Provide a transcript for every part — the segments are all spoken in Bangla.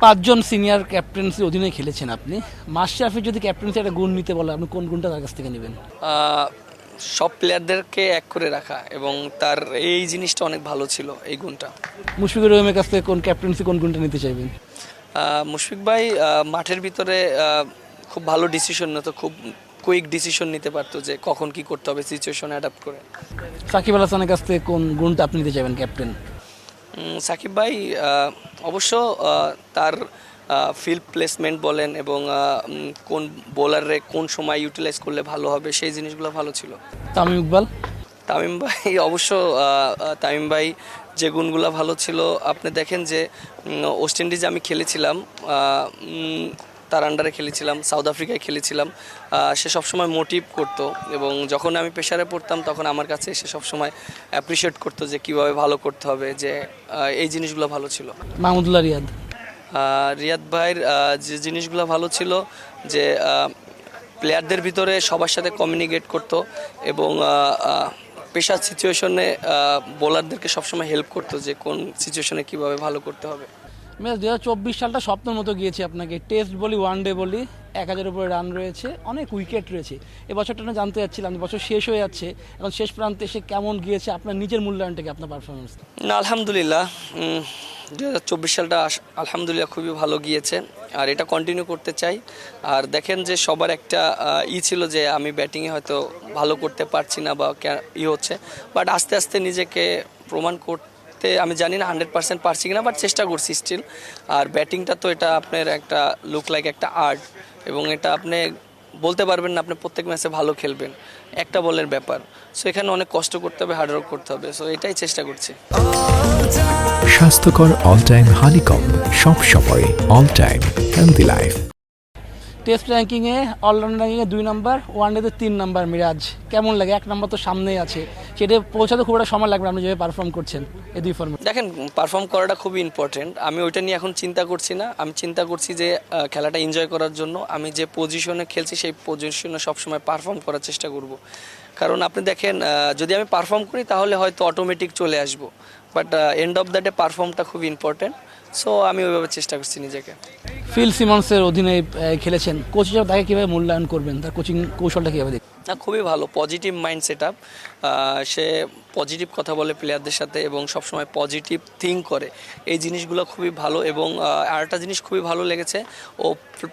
পাঁচজন সিনিয়র ক্যাপ্টেন্সির অধীনে খেলেছেন আপনি। মাশরাফির যদি ক্যাপ্টেন্সি একটা গুণ নিতে বলে আপনি কোন গুণটা তার কাছ থেকে নেবেন? সব প্লেয়ারদেরকে এক করে রাখা এবং তার এই জিনিসটা অনেক ভালো ছিল, এই গুণটা। মুশফিকুর রহিমের কাছ থেকে কোন ক্যাপ্টেন্সি কোন গুণটা নিতে চাইবেন? মুশফিক ভাই মাঠের ভিতরে খুব ভালো ডিসিশন নিত, খুব কুইক ডিসিশন নিতে পারতো যে কখন কি করতে হবে, সিচুয়েশন অ্যাডাপ্ট করে। সাকিব আল হাসানের কাছ থেকে কোন গুণটা আপনি নিতে চাইবেন ক্যাপ্টেন? সাকিব ভাই অবশ্য তার ফিল্ড প্লেসমেন্ট বলেন এবং কোন বোলারে কোন সময় ইউটিলাইজ করলে ভালো হবে সেই জিনিসগুলো ভালো ছিল। তামিম ইকবাল? তামিম ভাই অবশ্য তামিম ভাই যে গুণগুলো ভালো ছিল, আপনি দেখেন যে ওয়েস্ট ইন্ডিজে আমি খেলেছিলাম, তার আন্ডারে খেলেছিলাম, সাউথ আফ্রিকায় খেলেছিলাম। সে সবসময় মোটিভ করতো এবং যখন আমি প্রেশারে পড়তাম তখন আমার কাছে সে সবসময় অ্যাপ্রিসিয়েট করতো যে কীভাবে ভালো করতে হবে, যে এই জিনিসগুলো ভালো ছিল। মাহমুদুল্লাহ রিয়াদ? রিয়াদ ভাইয়ের যে জিনিসগুলো ভালো ছিল যে প্লেয়ারদের ভিতরে সবার সাথে কমিউনিকেট করতো এবং প্রেশার সিচুয়েশনে বোলারদেরকে সবসময় হেল্প করতো যে কোন সিচুয়েশনে কীভাবে ভালো করতে হবে। ম্যাচ 2024 সালটা স্বপ্নের মতো গিয়েছে আপনাকে। টেস্ট বলি, ওয়ান ডে বলি, 1000-এর উপরে রান রয়েছে, অনেক উইকেট রয়েছে। এবছরটা না জানতে চাচ্ছিলাম, বছর শেষ হয়ে যাচ্ছে, এখন শেষ প্রান্তে এসে কেমন গিয়েছে আপনার নিজের মূল্যায়নটাকে, আপনার পারফরমেন্স? না, আলহামদুলিল্লাহ 2024 সালটা আলহামদুলিল্লাহ খুবই ভালো গিয়েছে আর এটা কন্টিনিউ করতে চাই। আর দেখেন যে সবার একটা ছিল যে আমি ব্যাটিংয়ে হয়তো ভালো করতে পারছি না বা হচ্ছে, বাট আস্তে আস্তে নিজেকে প্রমাণ করতে, আমি জানি না 100% পারছি কিনা, বাট চেষ্টা করছি স্টিল। আর ব্যাটিংটা তো এটা আপনার একটা লুক লাইক একটা আর্ট এবং এটা আপনি বলতে পারবেন না আপনি প্রত্যেক ম্যাচে ভালো খেলবেন, একটা বলের ব্যাপার। সো এখানে অনেক কষ্ট করতে হবে, হার্ডওয়ার্ক করতে হবে, সো এটাই চেষ্টা করছি। স্বাস্থ্যকর অল টাইম হানিকম, সব সময় all time healthy life. Test র্যাঙ্কিংয়ে, অলরাউন্ড র্যাঙ্কিংয়ে 2 নাম্বার, ওয়ানডেতে 3 নাম্বার। মিরাজ, কেমন লাগে? 1 নাম্বার তো সামনেই আছে, সেটা পৌঁছাতে খুব একটা সময় লাগবে আপনি যেভাবে পারফর্ম করছেন এই 2 ফর্মে। দেখেন, পারফর্ম করাটা খুবই ইম্পর্টেন্ট। আমি ওইটা নিয়ে এখন চিন্তা করছি না, আমি চিন্তা করছি যে খেলাটা এনজয় করার জন্য আমি যে পজিশনে খেলছি সেই পজিশনে সবসময় পারফর্ম করার চেষ্টা করব। কারণ আপনি দেখেন যদি আমি পারফর্ম করি তাহলে হয়তো অটোমেটিক চলে আসবো, but end of the day পারফর্মটা খুব ইম্পর্টেন্ট। সো আমি ওইভাবে চেষ্টা করছি নিজেকে। ফিল সিমন্সের অধীনে খেলেছেন, কোচ হিসেবে তাকে কীভাবে মূল্যায়ন করবেন, তার কোচিং কৌশলটা কীভাবে দেখবেন? না, খুবই ভালো, পজিটিভ মাইন্ড সেট আপ। সে পজিটিভ কথা বলে প্লেয়ারদের সাথে এবং সবসময় পজিটিভ থিঙ্ক করে, এই জিনিসগুলো খুবই ভালো। এবং আরেকটা জিনিস খুবই ভালো লেগেছে, ও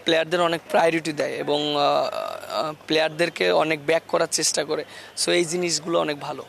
প্লেয়ারদের অনেক প্রায়োরিটি দেয় এবং প্লেয়ারদেরকে অনেক ব্যাক করার চেষ্টা করে। সো এই জিনিসগুলো অনেক ভালো।